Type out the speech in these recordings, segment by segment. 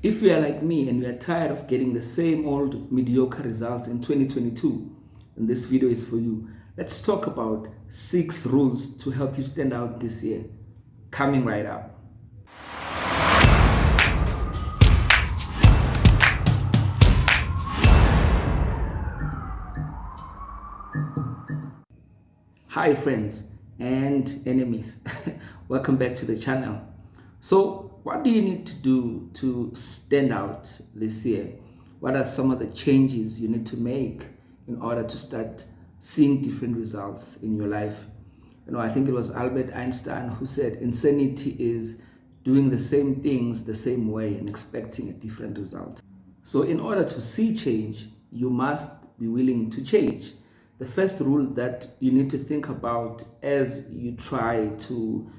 If you are like me and you are tired of getting the same old mediocre results in 2022, then this video is for you. Let's talk about 6 rules to help you stand out this year. Coming right up. Hi friends and enemies, welcome back to the channel. So what do you need to do to stand out this year? What are some of the changes you need to make in order to start seeing different results in your life? I think it was Albert Einstein who said insanity is doing the same things the same way and expecting a different result. So in order to see change, you must be willing to change. The first rule that you need to think about as you try to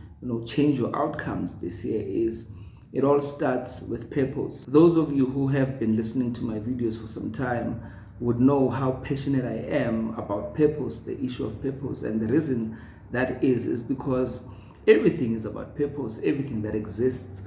change your outcomes this year is it all starts with purpose. Those of you who have been listening to my videos for some time would know how passionate I am about purpose, the issue of purpose. And the reason that is because everything is about purpose. Everything that exists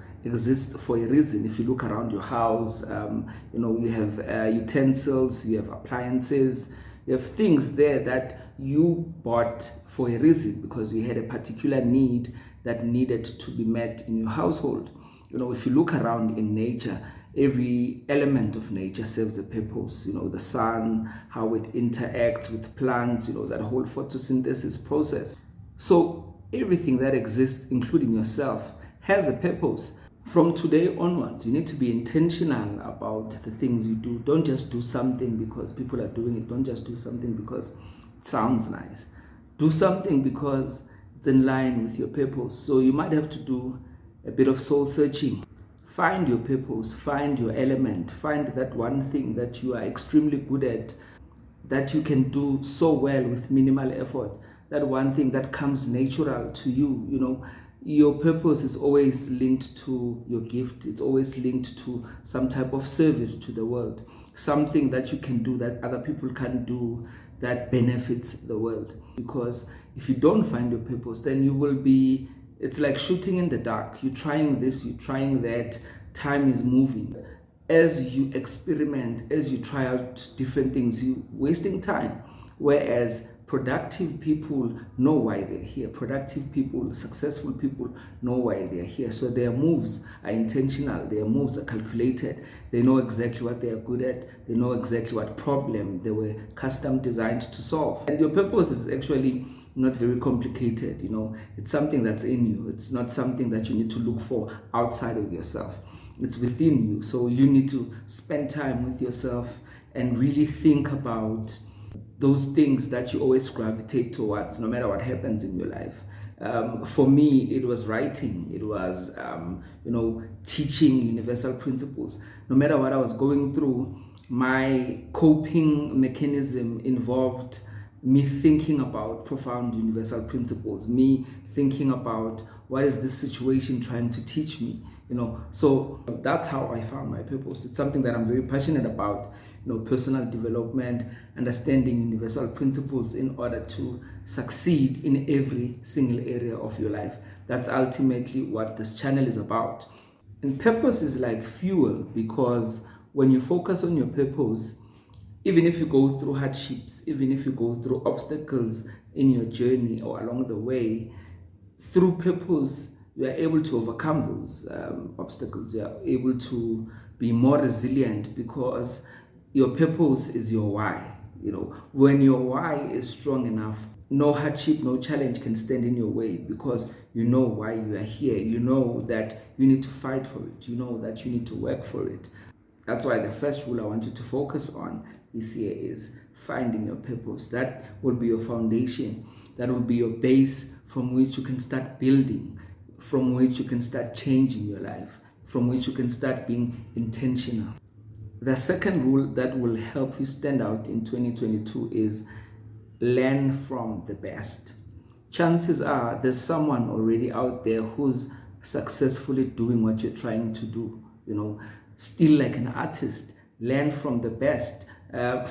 for a reason. If you look around your house, you have utensils, you have appliances, you have things there that you bought for a reason because you had a particular need that needed to be met in your household. If you look around in nature, every element of nature serves a purpose. The sun, how it interacts with plants, that whole photosynthesis process. So everything that exists, including yourself, has a purpose. From today onwards, you need to be intentional about the things you do. Don't just do something because people are doing it. Don't just do something because it sounds nice. Do something because it's in line with your purpose. So you might have to do a bit of soul searching. Find your purpose, find your element, find that one thing that you are extremely good at, that you can do so well with minimal effort, that one thing that comes natural to you. Your purpose is always linked to your gift. It's always linked to some type of service to the world, something that you can do that other people can't do that benefits the world. Because if you don't find your purpose, then it's like shooting in the dark. You're trying this, you're trying that, time is moving. As you experiment, as you try out different things, you're wasting time. Whereas productive people know why they're here. Productive people, successful people know why they're here. So their moves are intentional. Their moves are calculated. They know exactly what they are good at. They know exactly what problem they were custom designed to solve. And your purpose is actually not very complicated. It's something that's in you. It's not something that you need to look for outside of yourself. It's within you. So you need to spend time with yourself and really think about those things that you always gravitate towards, no matter what happens in your life. For me, it was writing. It was, teaching universal principles. No matter what I was going through, my coping mechanism involved me thinking about profound universal principles, me thinking about what is this situation trying to teach me. So that's how I found my purpose. It's something that I'm very passionate about. Personal development, understanding universal principles in order to succeed in every single area of your life. That's ultimately what this channel is about. And purpose is like fuel, because when you focus on your purpose, even if you go through hardships, even if you go through obstacles in your journey or along the way, through purpose, you are able to overcome those obstacles. You are able to be more resilient because your purpose is your why. When your why is strong enough, no hardship, no challenge can stand in your way, because you know why you are here. You know that you need to fight for it. You know that you need to work for it. That's why the first rule I want you to focus on this year is finding your purpose. That will be your foundation. That will be your base from which you can start building, from which you can start changing your life, from which you can start being intentional. The second rule that will help you stand out in 2022 is learn from the best. Chances are there's someone already out there who's successfully doing what you're trying to do. Still like an artist, learn from the best.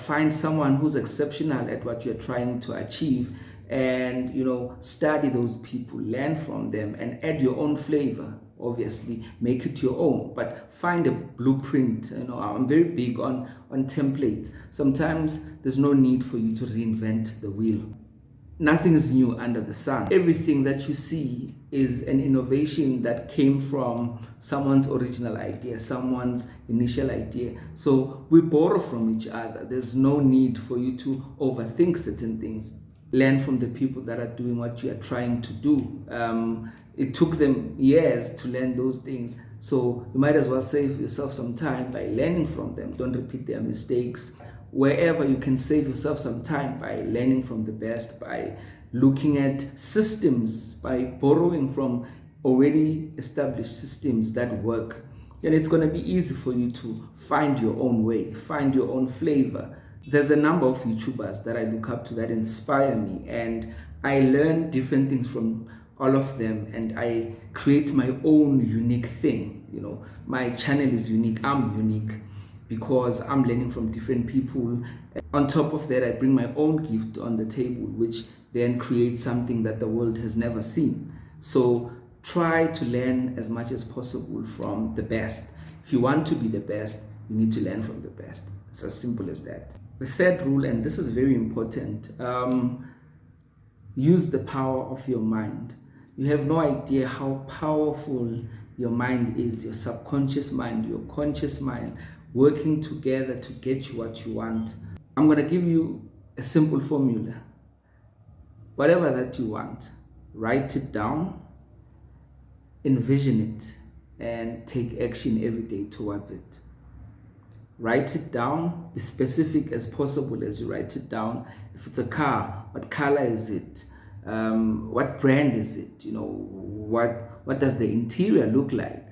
Find someone who's exceptional at what you're trying to achieve and study those people, learn from them and add your own flavor. obviously make it your own, but find a blueprint. I'm very big on templates. Sometimes there's no need for you to reinvent the wheel. Nothing is new under the sun. Everything that you see is an innovation that came from someone's original idea, someone's initial idea. So we borrow from each other. There's no need for you to overthink certain things. Learn from the people that are doing what you are trying to do. It took them years to learn those things. So you might as well save yourself some time by learning from them. Don't repeat their mistakes. Wherever you can save yourself some time by learning from the best, by looking at systems, by borrowing from already established systems that work, then it's going to be easy for you to find your own way, find your own flavor. There's a number of YouTubers that I look up to that inspire me, and I learn different things from all of them, and I create my own unique thing. My channel is unique, I'm unique, because I'm learning from different people. On top of that, I bring my own gift on the table, which then creates something that the world has never seen. So try to learn as much as possible from the best. If you want to be the best, you need to learn from the best. It's as simple as that. The third rule, and this is very important, use the power of your mind. You have no idea how powerful your mind is, your subconscious mind, your conscious mind, working together to get you what you want. I'm going to give you a simple formula. Whatever that you want, write it down, envision it, and take action every day towards it. Write it down, be specific as possible as you write it down. If it's a car, what color is it? What brand is it? What does the interior look like?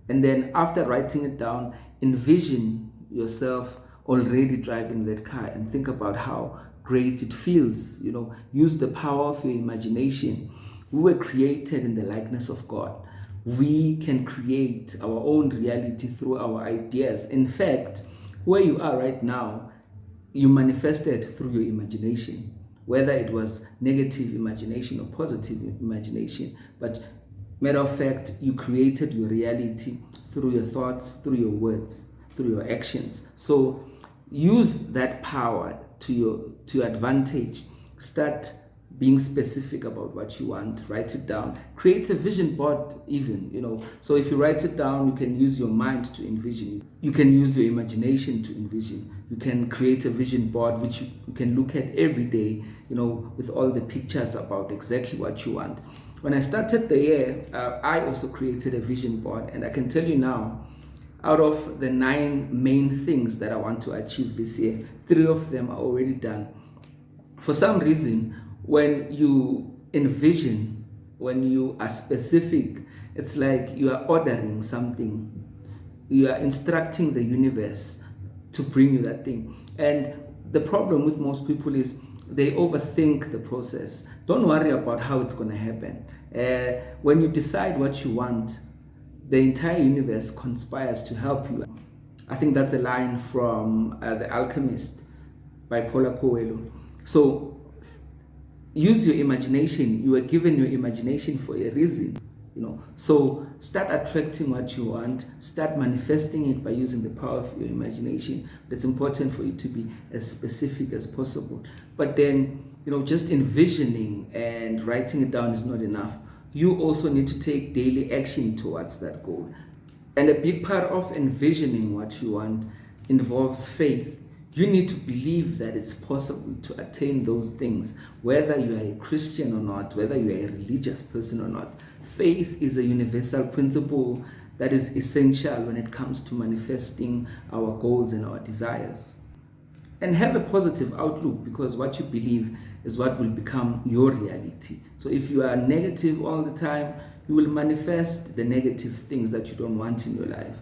And then after writing it down, envision yourself already driving that car and think about how great it feels. Use the power of your imagination. We were created in the likeness of God. We can create our own reality through our ideas. In fact, where you are right now, you manifested through your imagination, whether it was negative imagination or positive imagination. But matter of fact, you created your reality through your thoughts, through your words, through your actions. So use that power to your advantage. Start being specific about what you want. Write it down. Create a vision board even. So if you write it down, you can use your mind to envision. You can use your imagination to envision. You can create a vision board which you can look at every day, with all the pictures about exactly what you want. When I started the year, I also created a vision board, and I can tell you now, out of the 9 main things that I want to achieve this year, 3 of them are already done. For some reason, when you envision, when you are specific, it's like you are ordering something. You are instructing the universe to bring you that thing. And the problem with most people is they overthink the process. Don't worry about how it's going to happen. When you decide what you want, the entire universe conspires to help you. I think that's a line from The Alchemist by Paulo Coelho. So use your imagination. You were given your imagination for a reason. So start attracting what you want, start manifesting it by using the power of your imagination. But it's important for you to be as specific as possible. But then, just envisioning and writing it down is not enough. You also need to take daily action towards that goal. And a big part of envisioning what you want involves faith. You need to believe that it's possible to attain those things, whether you are a Christian or not, whether you are a religious person or not. Faith is a universal principle that is essential when it comes to manifesting our goals and our desires. And have a positive outlook, because what you believe is what will become your reality. So if you are negative all the time, you will manifest the negative things that you don't want in your life.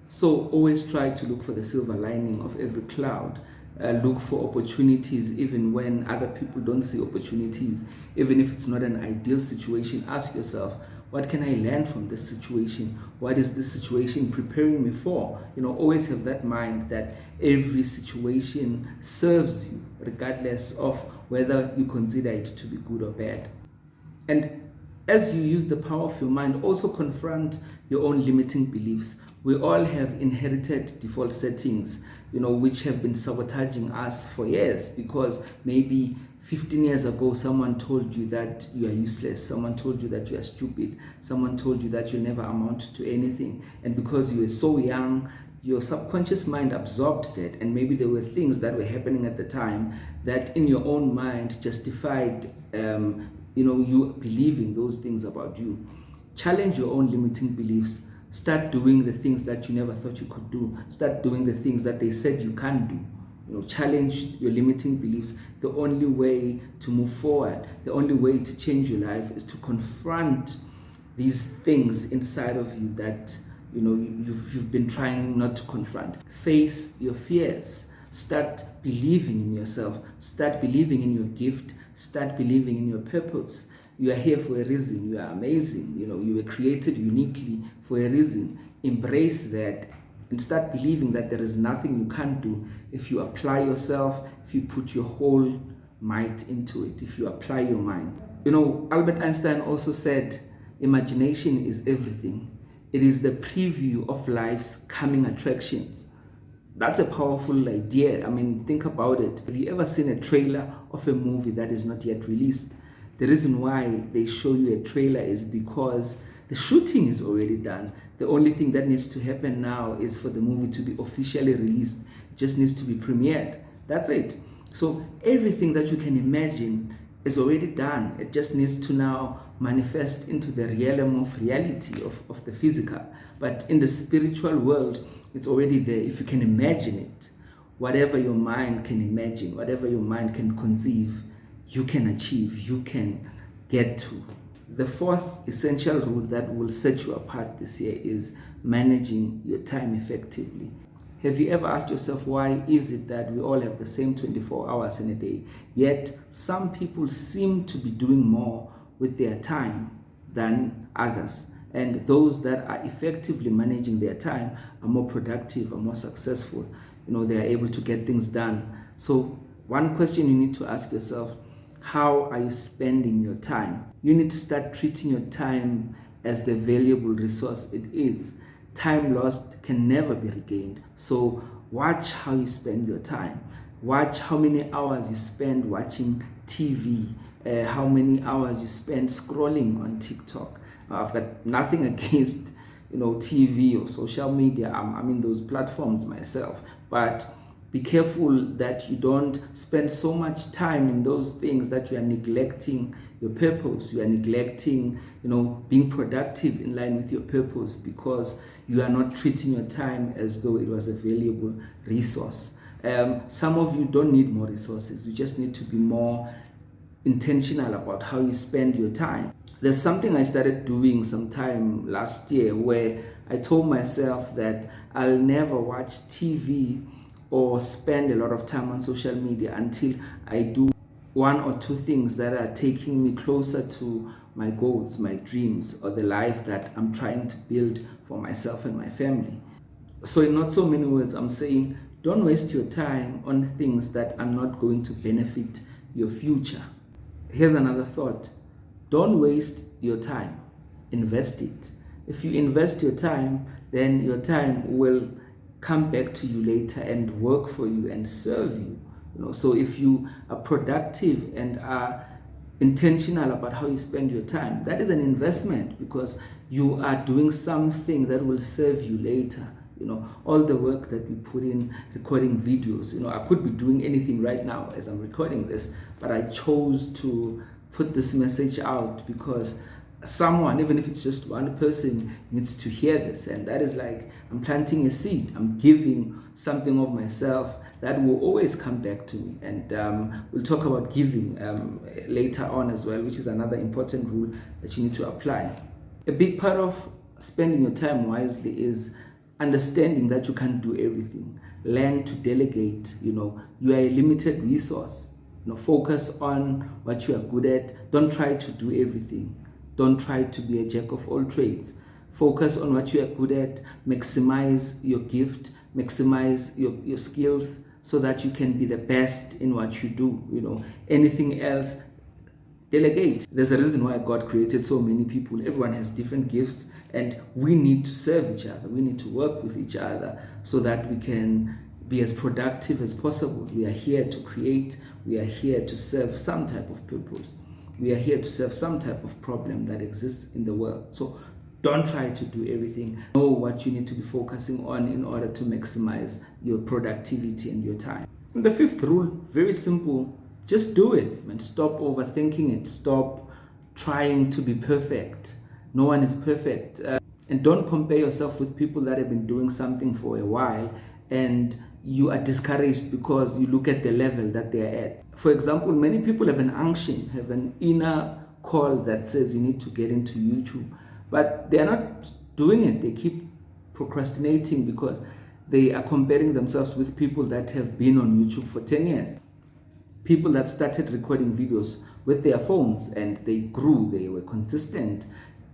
So always try to look for the silver lining of every cloud. Look for opportunities even when other people don't see opportunities. Even if it's not an ideal situation, ask yourself, what can I learn from this situation? What is this situation preparing me for? Always have that mind that every situation serves you, regardless of whether you consider it to be good or bad. And as you use the power of your mind, also confront your own limiting beliefs. We all have inherited default settings, which have been sabotaging us for years, because maybe 15 years ago someone told you that you are useless, someone told you that you are stupid, someone told you that you never amount to anything, and because you were so young, your subconscious mind absorbed that, and maybe there were things that were happening at the time that in your own mind justified you believing those things about you. Challenge your own limiting beliefs. Start doing the things that you never thought you could do. Start doing the things that they said you can't do. Challenge your limiting beliefs. The only way to move forward, the only way to change your life is to confront these things inside of you that you've been trying not to confront. Face your fears. Start believing in yourself. Start believing in your gift. Start believing in your purpose. You are here for a reason. You are amazing. You were created uniquely for a reason. Embrace that and start believing that there is nothing you can't do if you apply yourself, if you put your whole might into it, if you apply your mind. Albert Einstein also said, imagination is everything. It is the preview of life's coming attractions. That's a powerful idea. I mean, think about it. Have you ever seen a trailer of a movie that is not yet released? The reason why they show you a trailer is because the shooting is already done. The only thing that needs to happen now is for the movie to be officially released. It just needs to be premiered. That's it. So everything that you can imagine is already done. It just needs to now manifest into the realm of reality, of the physical. But in the spiritual world, it's already there. If you can imagine it, whatever your mind can imagine, whatever your mind can conceive, you can achieve, you can get to. The fourth essential rule that will set you apart this year is managing your time effectively. Have you ever asked yourself, why is it that we all have the same 24 hours in a day, yet some people seem to be doing more with their time than others? And those that are effectively managing their time are more productive, are more successful. They are able to get things done. So one question you need to ask yourself, how are you spending your time? You need to start treating your time as the valuable resource it is. Time lost can never be regained. So watch how you spend your time. Watch how many hours you spend watching TV, how many hours you spend scrolling on TikTok. I've got nothing against TV or social media. I'm in those platforms myself, but be careful that you don't spend so much time in those things that you are neglecting your purpose. You are neglecting, being productive in line with your purpose, because you are not treating your time as though it was a valuable resource. Some of you don't need more resources. You just need to be more intentional about how you spend your time. There's something I started doing sometime last year where I told myself that I'll never watch TV or spend a lot of time on social media until I do one or two things that are taking me closer to my goals, my dreams, or the life that I'm trying to build for myself and my family. So in not so many words, I'm saying, don't waste your time on things that are not going to benefit your future. Here's another thought. Don't waste your time. Invest it. If you invest your time, then your time will come back to you later and work for you and serve you. So if you are productive and are intentional about how you spend your time, that is an investment, because you are doing something that will serve you later. All the work that we put in recording videos, I could be doing anything right now as I'm recording this, but I chose to put this message out because someone, even if it's just one person, needs to hear this. And that is like, I'm planting a seed. I'm giving something of myself that will always come back to me. And we'll talk about giving later on as well, which is another important rule that you need to apply. A big part of spending your time wisely is understanding that you can't do everything. Learn to delegate. You are a limited resource. Focus on what you are good at. Don't try to do everything. Don't try to be a jack of all trades. Focus on what you are good at. Maximize your gift. Maximize your skills so that you can be the best in what you do. Anything else, Delegate. There's a reason why God created so many people. Everyone has different gifts, and we need to serve each other. We need to work with each other so that we can be as productive as possible. We are here to create. We are here to serve some type of purpose. We are here to serve some type of problem that exists in the world. So don't try to do everything. Know what you need to be focusing on in order to maximize your productivity and your time. And the fifth rule, very simple. Just do it and stop overthinking it. Stop trying to be perfect. No one is perfect. And don't compare yourself with people that have been doing something for a while and you are discouraged because you look at the level that they are at. For example, many people have an unction, have an inner call that says you need to get into YouTube, but they are not doing it. They keep procrastinating because they are comparing themselves with people that have been on YouTube for 10 years. People that started recording videos with their phones and they grew, they were consistent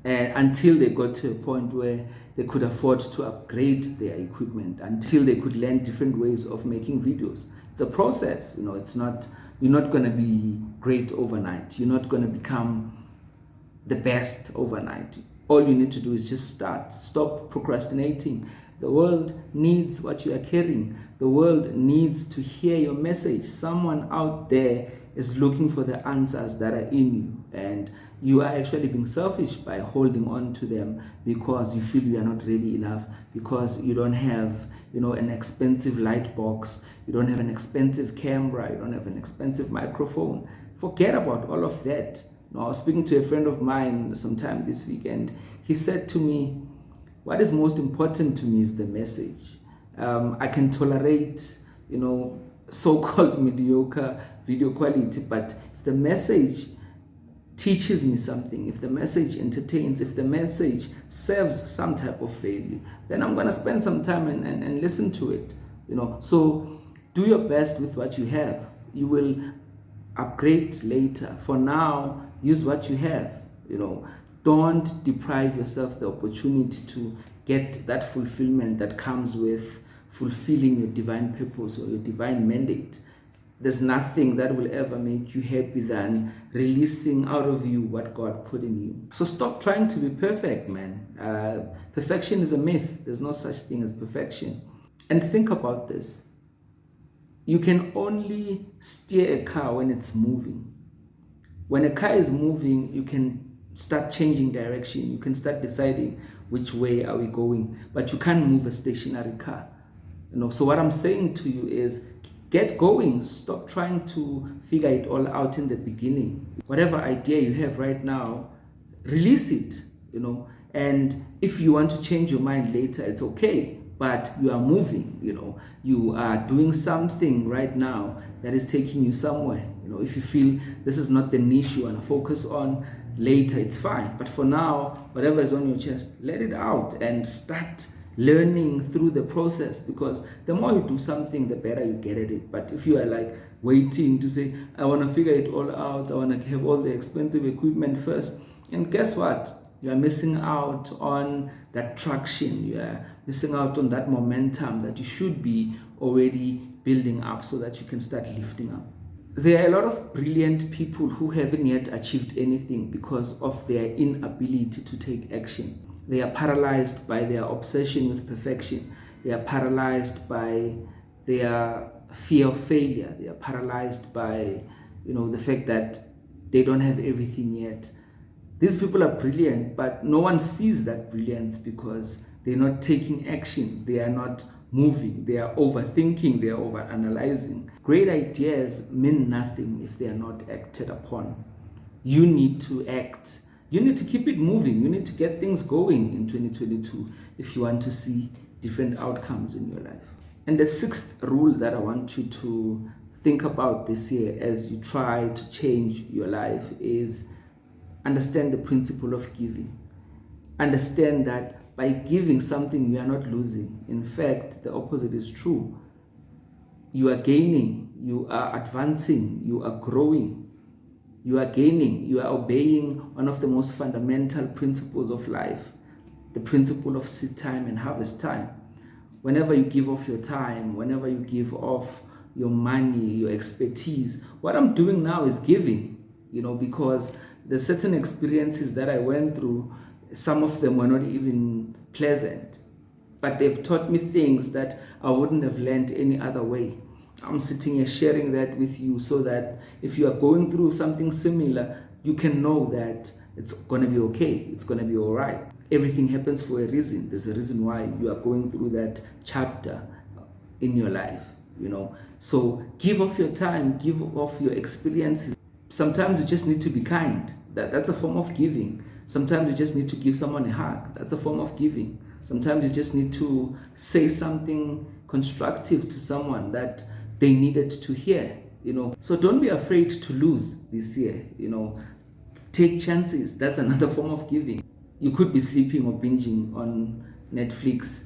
until they got to a point where they could afford to upgrade their equipment, until they could learn different ways of making videos. It's a process, it's not, you're not going to be great overnight. You're not going to become the best overnight. All you need to do is just start. Stop procrastinating. The world needs what you are carrying. The world needs to hear your message. Someone out there is looking for the answers that are in you, and you are actually being selfish by holding on to them because you feel you are not ready enough, because you don't have an expensive light box, you don't have an expensive camera, you don't have an expensive microphone. Forget about all of that. I was speaking to a friend of mine sometime this weekend. He said to me, what is most important to me is the message. I can tolerate, so-called mediocre video quality, but if the message teaches me something, if the message entertains, if the message serves some type of value, then I'm going to spend some time and listen to it. So do your best with what you have. You will upgrade later. For now, use what you have. Don't deprive yourself the opportunity to get that fulfillment that comes with fulfilling your divine purpose or your divine mandate. There's nothing that will ever make you happy than releasing out of you what God put in you. So stop trying to be perfect, man. Perfection is a myth. There's no such thing as perfection. And think about this. You can only steer a car when it's moving. When a car is moving, you can start changing direction. You can start deciding which way are we going, but you can't move a stationary car. So what I'm saying to you is get going. Stop trying to figure it all out in the beginning. Whatever idea you have right now, release it, and if you want to change your mind later, it's okay, but you are moving, you are doing something right now that is taking you somewhere. If you feel this is not the niche you want to focus on, later it's fine, but for now, whatever is on your chest, let it out and start learning through the process, because the more you do something, the better you get at it. But if you are like waiting to say, I want to figure it all out, I want to have all the expensive equipment first, and guess what? You are missing out on that traction. You are missing out on that momentum that you should be already building up so that you can start lifting up. There are a lot of brilliant people who haven't yet achieved anything because of their inability to take action. They are paralyzed by their obsession with perfection. They are paralyzed by their fear of failure. They are paralyzed by, the fact that they don't have everything yet. These people are brilliant, but no one sees that brilliance because they're not taking action. They are not moving. They are overthinking. They are overanalyzing. Great ideas mean nothing if they are not acted upon. You need to act. You need to keep it moving. You need to get things going in 2022 if you want to see different outcomes in your life. And the sixth rule that I want you to think about this year as you try to change your life is understand the principle of giving. Understand that by giving something, you are not losing. In fact, the opposite is true. You are gaining, you are advancing, you are growing, you are gaining, you are obeying one of the most fundamental principles of life, the principle of seed time and harvest time. Whenever you give off your time, whenever you give off your money, your expertise, what I'm doing now is giving. because the certain experiences that I went through, some of them were not even pleasant, but they've taught me things that I wouldn't have learned any other way. I'm sitting here sharing that with you so that if you are going through something similar, you can know that it's going to be okay. It's going to be all right. Everything happens for a reason. There's a reason why you are going through that chapter in your life, So give off your time, give off your experiences. Sometimes you just need to be kind. That's a form of giving. Sometimes you just need to give someone a hug. That's a form of giving. Sometimes you just need to say something constructive to someone that they needed to hear, So don't be afraid to lose this year, Take chances. That's another form of giving. You could be sleeping or binging on Netflix,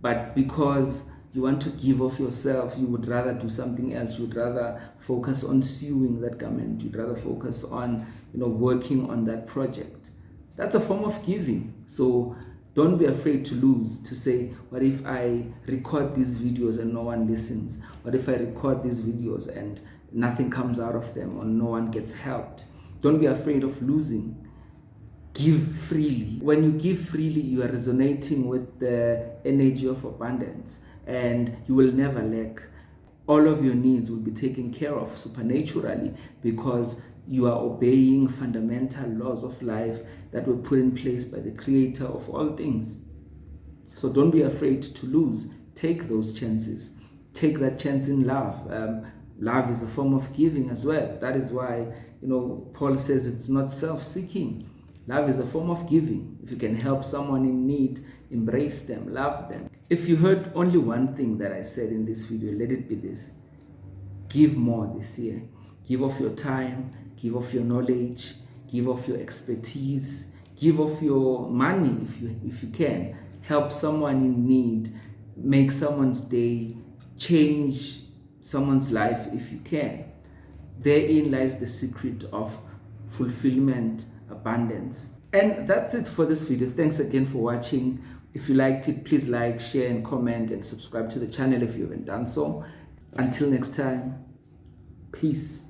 but because you want to give off yourself, you would rather do something else. You'd rather focus on sewing that garment. You'd rather focus on, working on that project. That's a form of giving. So don't be afraid to lose, to say, what if I record these videos and no one listens? What if I record these videos and nothing comes out of them or no one gets helped? Don't be afraid of losing. Give freely. When you give freely, you are resonating with the energy of abundance and you will never lack. All of your needs will be taken care of supernaturally because you are obeying fundamental laws of life that were put in place by the Creator of all things. So don't be afraid to lose. Take those chances. Take that chance in love. Love is a form of giving as well. That is why, Paul says it's not self-seeking. Love is a form of giving. If you can help someone in need, embrace them, love them. If you heard only one thing that I said in this video, let it be this. Give more this year. Give off your time, give off your knowledge, give off your expertise, give off your money if you can. Help someone in need, make someone's day, change someone's life if you can. Therein lies the secret of fulfillment, abundance. And that's it for this video. Thanks again for watching. If you liked it, please like, share, and comment, and subscribe to the channel if you haven't done so. Until next time, peace.